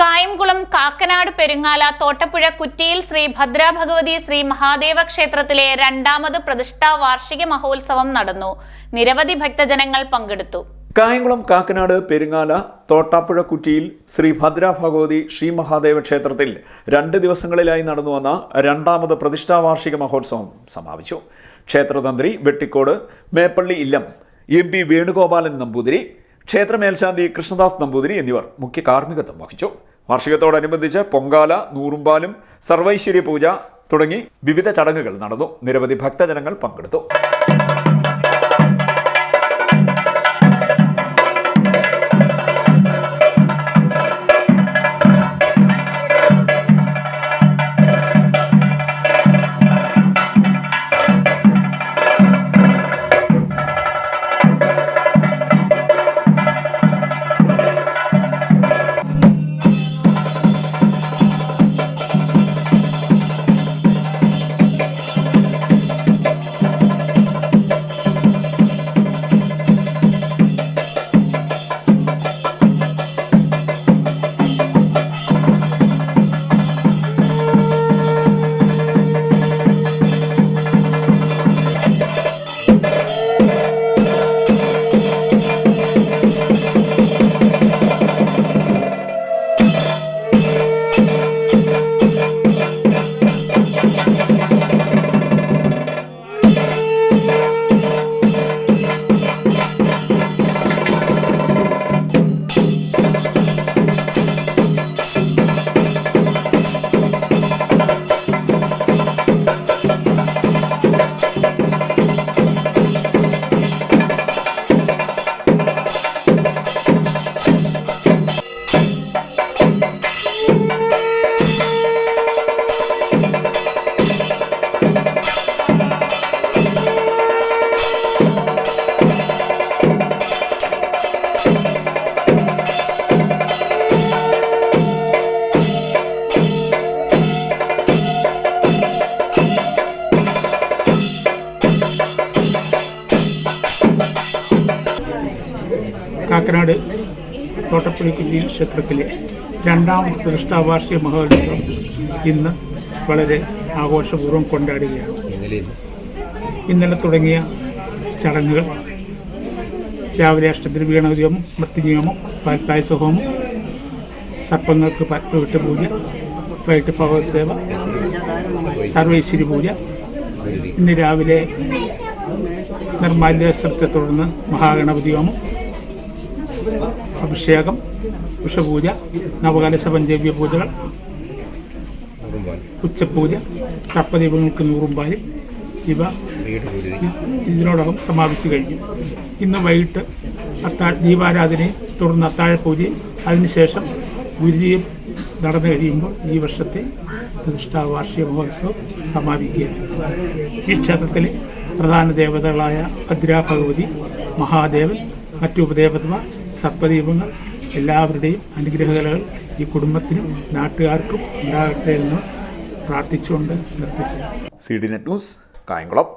കായംകുളം കാക്കനാട് പെരുങ്ങാല തോട്ടപ്പുഴ കുറ്റിയിൽ ശ്രീ ഭദ്ര ഭഗവതി ശ്രീ മഹാദേവ ക്ഷേത്രത്തിലെ രണ്ടാമത് പ്രതിഷ്ഠാ വാർഷിക മഹോത്സവം നടന്നു. നിരവധി ഭക്തജനങ്ങൾ പങ്കെടുത്തു. കായംകുളം കാക്കനാട് പെരുങ്ങാല തോട്ടാപ്പുഴ കുറ്റിയിൽ ശ്രീ ഭദ്ര ഭഗവതി ശ്രീ മഹാദേവ ക്ഷേത്രത്തിൽ 2 ദിവസങ്ങളിലായി നടന്നുവന്ന രണ്ടാമത് പ്രതിഷ്ഠാ വാർഷിക മഹോത്സവം സമാപിച്ചു. ക്ഷേത്രതന്ത്രി വെട്ടിക്കോട് മേപ്പള്ളി ഇല്ലം MP വേണുഗോപാലൻ നമ്പൂതിരി, ക്ഷേത്ര മേൽശാന്തി കൃഷ്ണദാസ് നമ്പൂതിരി എന്നിവർ മുഖ്യ കാർമ്മികത്വം വഹിച്ചു. വാർഷികത്തോടനുബന്ധിച്ച് പൊങ്കാല, നൂറുമ്പാലും, സർവൈശ്വര്യ പൂജ തുടങ്ങി വിവിധ ചടങ്ങുകൾ നടന്നു. നിരവധി ഭക്തജനങ്ങൾ പങ്കെടുത്തു. കാക്കനാട് തോട്ടപ്പുഴ കുറ്റിയിൽ ക്ഷേത്രത്തിലെ രണ്ടാമത് പ്രതിഷ്ഠാ വാർഷിക മഹോത്സവം ഇന്ന് വളരെ ആഘോഷപൂർവ്വം കൊണ്ടാടുകയാണ്. ഇന്നലെ തുടങ്ങിയ ചടങ്ങുകൾ രാവിലെ അഷ്ടത്തിന് വീണോദ്യമം, മൃത്യുനിയമം, പാൽപ്പായസഹോമം, സർപ്പങ്ങൾക്ക് പട്ടുവിട്ട് പൂജ, വൈകിട്ട് ഭഗവത്സേവ, സർവൈശ്വര്യ പൂജ. ഇന്ന് രാവിലെ നിർമാല്യോത്സവത്തെ തുടർന്ന് മഹാഗണപതി ഹോമം, അഭിഷേകം, ഉഷപൂജ, നവകലശ പഞ്ചഗവ്യ പൂജകൾ, ഉച്ചപൂജ, സർപ്പദീപങ്ങൾക്ക് നൂറുമ്പാലും ഇവ ഇതിനോടകം സമാപിച്ചു കഴിഞ്ഞു. ഇന്ന് വൈകിട്ട് ദീപാരാധനയും തുടർന്ന് അത്താഴപൂജയും അതിനുശേഷം ഗുരുതിയും നടന്നു കഴിയുമ്പോൾ ഈ വർഷത്തെ പ്രതിഷ്ഠാ വാർഷിക മഹോത്സവം സമാപിക്കുകയാണ്. ഈ ക്ഷേത്രത്തിലെ പ്രധാന ദേവതകളായ ഭദ്ര ഭഗവതി, മഹാദേവൻ, മറ്റു ഉപദേവതമാർ, സർപ്പദീപങ്ങൾ എല്ലാവരുടെയും അനുഗ്രഹകലകൾ ഈ കുടുംബത്തിനും നാട്ടുകാർക്കും ഉണ്ടാകട്ടെ എന്ന് പ്രാർത്ഥിച്ചുകൊണ്ട് നിർത്തിച്ചു. CDNet news, Kayamkulam.